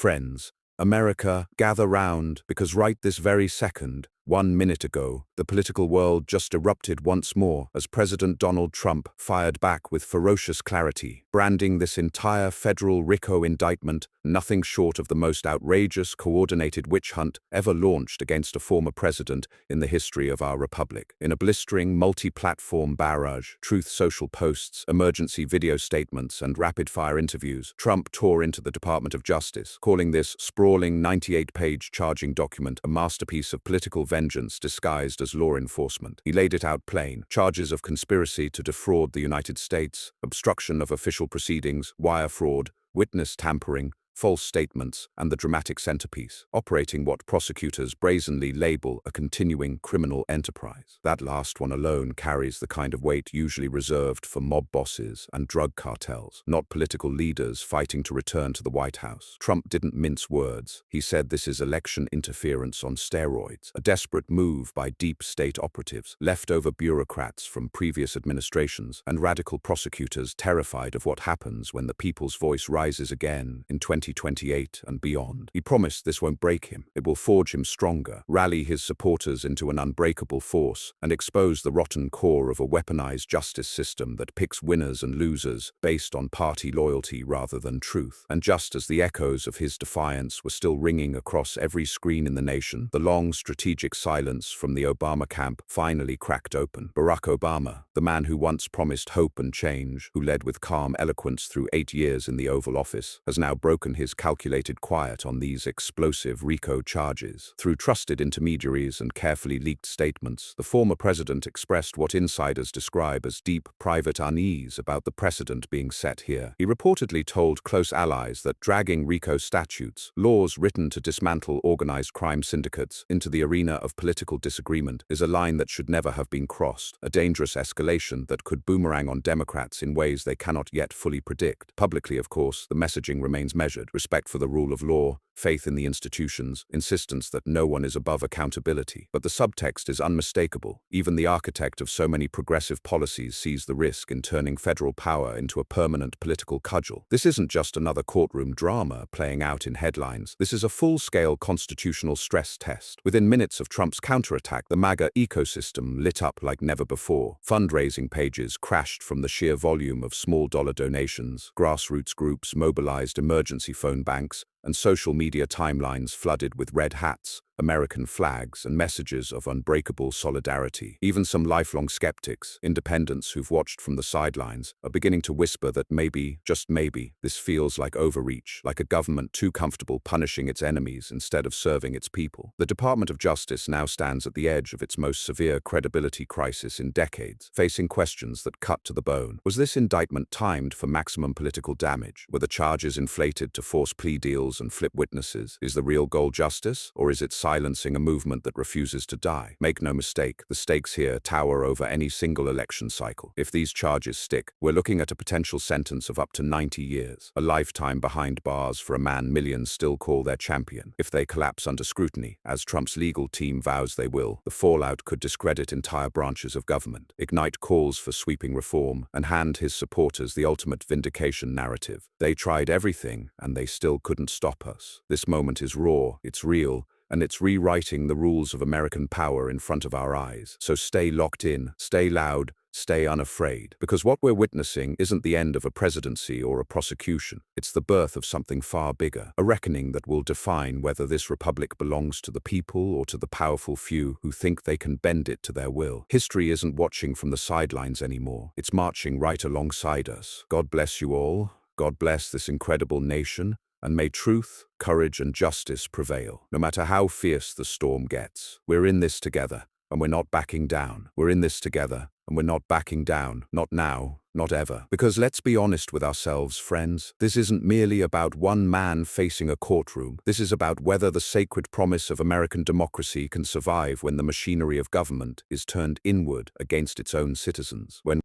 Friends, America, gather round, because right this very second, 1 minute ago, the political world just erupted once more as President Donald Trump fired back with ferocious clarity, branding this entire federal RICO indictment nothing short of the most outrageous, coordinated witch hunt ever launched against a former president in the history of our republic. In a blistering, multi-platform barrage, Truth Social posts, emergency video statements, and rapid-fire interviews, Trump tore into the Department of Justice, calling this sprawling 98-page charging document a masterpiece of political vengeance disguised as law enforcement. He laid it out plain: charges of conspiracy to defraud the United States, obstruction of official proceedings, wire fraud, witness tampering, false statements, and the dramatic centerpiece, operating what prosecutors brazenly label a continuing criminal enterprise. That last one alone carries the kind of weight usually reserved for mob bosses and drug cartels, not political leaders fighting to return to the White House. Trump didn't mince words. He said this is election interference on steroids, a desperate move by deep state operatives, leftover bureaucrats from previous administrations, and radical prosecutors terrified of what happens when the people's voice rises again in 2028 and beyond. He promised this won't break him. It will forge him stronger, rally his supporters into an unbreakable force, and expose the rotten core of a weaponized justice system that picks winners and losers based on party loyalty rather than truth. And just as the echoes of his defiance were still ringing across every screen in the nation, the long strategic silence from the Obama camp finally cracked open. Barack Obama, the man who once promised hope and change, who led with calm eloquence through 8 years in the Oval Office, has now broken his calculated quiet on these explosive RICO charges. Through trusted intermediaries and carefully leaked statements, the former president expressed what insiders describe as deep private unease about the precedent being set here. He reportedly told close allies that dragging RICO statutes, laws written to dismantle organized crime syndicates, into the arena of political disagreement is a line that should never have been crossed, a dangerous escalation that could boomerang on Democrats in ways they cannot yet fully predict. Publicly, of course, the messaging remains measured: respect for the rule of law, faith in the institutions, insistence that no one is above accountability. But the subtext is unmistakable. Even the architect of so many progressive policies sees the risk in turning federal power into a permanent political cudgel. This isn't just another courtroom drama playing out in headlines. This is a full-scale constitutional stress test. Within minutes of Trump's counterattack, the MAGA ecosystem lit up like never before. Fundraising pages crashed from the sheer volume of small-dollar donations. Grassroots groups mobilized emergency phone banks, and social media timelines flooded with red hats, American flags, and messages of unbreakable solidarity. Even some lifelong skeptics, independents who've watched from the sidelines, are beginning to whisper that maybe, just maybe, this feels like overreach, like a government too comfortable punishing its enemies instead of serving its people. The Department of Justice now stands at the edge of its most severe credibility crisis in decades, facing questions that cut to the bone. Was this indictment timed for maximum political damage? Were the charges inflated to force plea deals and flip witnesses? Is the real goal justice, or is it silencing a movement that refuses to die? Make no mistake, the stakes here tower over any single election cycle. If these charges stick, we're looking at a potential sentence of up to 90 years, a lifetime behind bars for a man millions still call their champion. If they collapse under scrutiny, as Trump's legal team vows they will, the fallout could discredit entire branches of government, ignite calls for sweeping reform, and hand his supporters the ultimate vindication narrative. They tried everything, and they still couldn't stop us. This moment is raw, it's real, and it's rewriting the rules of American power in front of our eyes. So stay locked in, stay loud, stay unafraid, because what we're witnessing isn't the end of a presidency or a prosecution. It's the birth of something far bigger, a reckoning that will define whether this republic belongs to the people or to the powerful few who think they can bend it to their will. History isn't watching from the sidelines anymore. It's marching right alongside us. God bless you all. God bless this incredible nation. And may truth, courage, and justice prevail. No matter how fierce the storm gets, we're in this together, and we're not backing down. We're in this together, and we're not backing down. Not now, not ever. Because let's be honest with ourselves, friends. This isn't merely about one man facing a courtroom. This is about whether the sacred promise of American democracy can survive when the machinery of government is turned inward against its own citizens. When